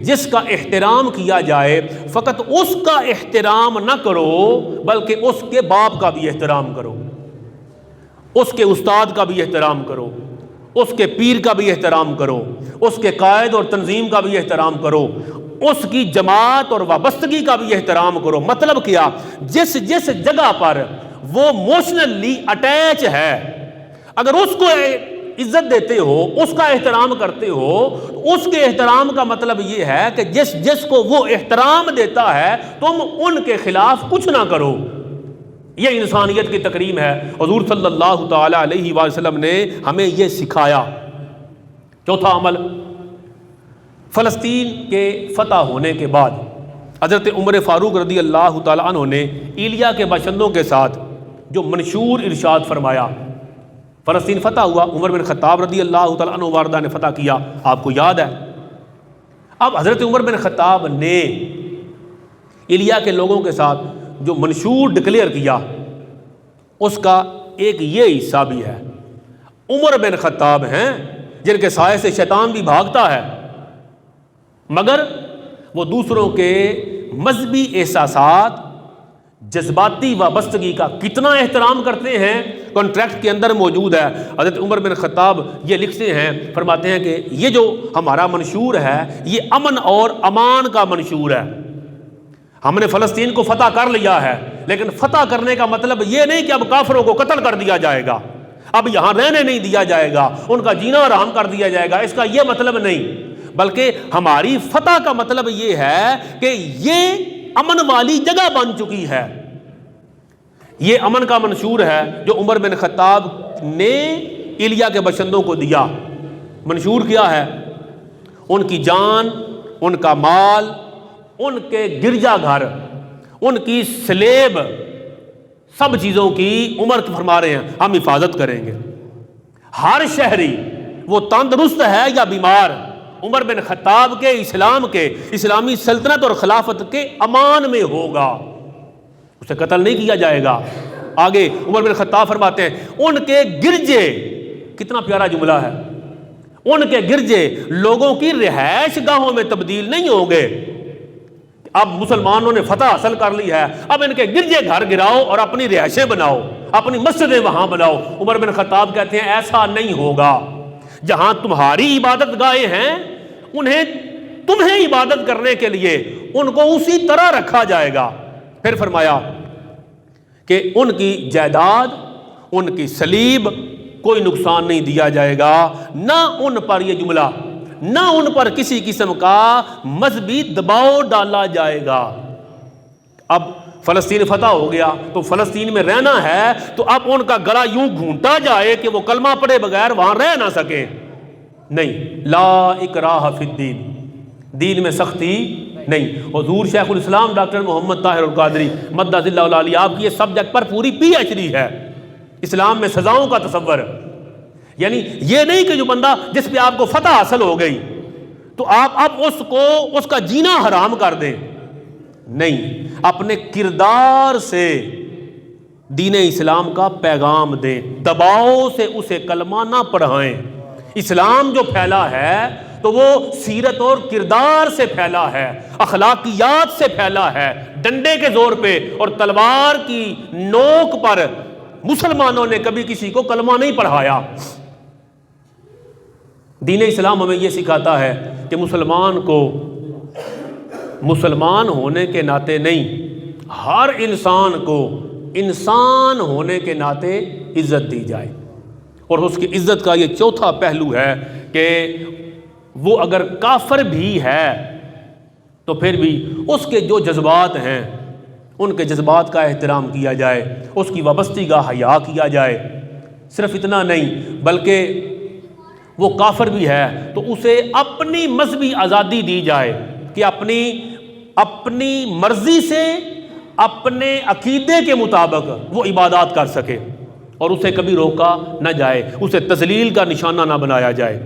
جس کا احترام کیا جائے فقط اس کا احترام نہ کرو بلکہ اس کے باپ کا بھی احترام کرو، اس کے استاد کا بھی احترام کرو، اس کے پیر کا بھی احترام کرو، اس کے قائد اور تنظیم کا بھی احترام کرو، اس کی جماعت اور وابستگی کا بھی احترام کرو۔ مطلب کیا؟ جس جس جگہ پر وہ موشنلی اٹیچ ہے اگر اس کو عزت دیتے ہو، اس کا احترام کرتے ہو، اس کے احترام کا مطلب یہ ہے کہ جس جس کو وہ احترام دیتا ہے تم ان کے خلاف کچھ نہ کرو۔ یہ انسانیت کی تکریم ہے۔ حضور صلی اللہ تعالی علیہ وسلم نے ہمیں یہ سکھایا۔ چوتھا عمل، فلسطین کے فتح ہونے کے بعد حضرت عمر فاروق رضی اللہ تعالی عنہ نے ایلیا کے باشندوں کے ساتھ جو منشور ارشاد فرمایا، فلسطین فتح ہوا، عمر بن خطاب رضی اللہ تعالیٰ عنہ واردہ نے فتح کیا، آپ کو یاد ہے۔ اب حضرت عمر بن خطاب نے ایلیا کے لوگوں کے ساتھ جو منشور ڈکلیئر کیا اس کا ایک یہ حصہ بھی ہے۔ عمر بن خطاب ہیں جن کے سائے سے شیطان بھی بھاگتا ہے، مگر وہ دوسروں کے مذہبی احساسات، جذباتی وابستگی کا کتنا احترام کرتے ہیں کانٹریکٹ کے اندر موجود ہے۔ حضرت عمر بن خطاب یہ لکھتے ہیں، فرماتے ہیں کہ یہ جو ہمارا منشور ہے یہ امن اور امان کا منشور ہے۔ ہم نے فلسطین کو فتح کر لیا ہے، لیکن فتح کرنے کا مطلب یہ نہیں کہ اب کافروں کو قتل کر دیا جائے گا، اب یہاں رہنے نہیں دیا جائے گا، ان کا جینا حرام کر دیا جائے گا، اس کا یہ مطلب نہیں، بلکہ ہماری فتح کا مطلب یہ ہے کہ یہ امن والی جگہ بن چکی ہے۔ یہ امن کا منشور ہے جو عمر بن خطاب نے ایلیا کے باشندوں کو دیا۔ منشور کیا ہے؟ ان کی جان، ان کا مال، ان کے گرجا گھر، ان کی سلیب، سب چیزوں کی عمر فرما رہے ہیں ہم حفاظت کریں گے۔ ہر شہری وہ تندرست ہے یا بیمار، عمر بن خطاب کے اسلام کے اسلامی سلطنت اور خلافت کے امان میں ہوگا، اسے قتل نہیں کیا جائے گا۔ آگے عمر بن خطاب فرماتے ہیں ان کے گرجے، کتنا پیارا جملہ ہے، ان کے گرجے لوگوں کی رہائش گاہوں میں تبدیل نہیں ہوں گے۔ اب مسلمانوں نے فتح حاصل کر لی ہے، اب ان کے گرجے گھر گراؤ اور اپنی رہائشیں بناؤ، اپنی مسجدیں وہاں بناؤ۔ عمر بن خطاب کہتے ہیں ایسا نہیں ہوگا، جہاں تمہاری عبادت گاہیں ہیں تمہیں عبادت کرنے کے لیے ان کو اسی طرح رکھا جائے گا۔ پھر فرمایا کہ ان کی جائیداد، ان کی سلیب کوئی نقصان نہیں دیا جائے گا، نہ ان پر، یہ جملہ، نہ ان پر کسی قسم کا مذہبی دباؤ ڈالا جائے گا۔ اب فلسطین فتح ہو گیا تو فلسطین میں رہنا ہے تو اب ان کا گلا یوں گھونٹا جائے کہ وہ کلمہ پڑھے بغیر وہاں رہ نہ سکیں، نہیں، لا اکراہ فی الدین، دین میں سختی نہیں۔ حضور شیخ الاسلام ڈاکٹر محمد طاہر القادری مدہ ذلہ العالی، آپ کی یہ سبجیکٹ پر پوری پی ایچ ڈی ہے، اسلام میں سزاؤں کا تصور، یعنی یہ نہیں کہ جو بندہ جس پہ آپ کو فتح حاصل ہو گئی تو آپ اب اس کا جینا حرام کر دیں، نہیں، اپنے کردار سے دین اسلام کا پیغام دیں، دباؤ سے اسے کلمہ نہ پڑھائیں۔ اسلام جو پھیلا ہے تو وہ سیرت اور کردار سے پھیلا ہے، اخلاقیات سے پھیلا ہے، ڈنڈے کے زور پہ اور تلوار کی نوک پر مسلمانوں نے کبھی کسی کو کلمہ نہیں پڑھایا۔ دین اسلام ہمیں یہ سکھاتا ہے کہ مسلمان کو مسلمان ہونے کے ناطے نہیں، ہر انسان کو انسان ہونے کے ناطے عزت دی جائے۔ اور اس کی عزت کا یہ چوتھا پہلو ہے کہ وہ اگر کافر بھی ہے تو پھر بھی اس کے جو جذبات ہیں ان کے جذبات کا احترام کیا جائے، اس کی وابستگی کا حیا کیا جائے۔ صرف اتنا نہیں بلکہ وہ کافر بھی ہے تو اسے اپنی مذہبی آزادی دی جائے کہ اپنی مرضی سے اپنے عقیدے کے مطابق وہ عبادات کر سکے، اور اسے کبھی روکا نہ جائے، اسے تذلیل کا نشانہ نہ بنایا جائے۔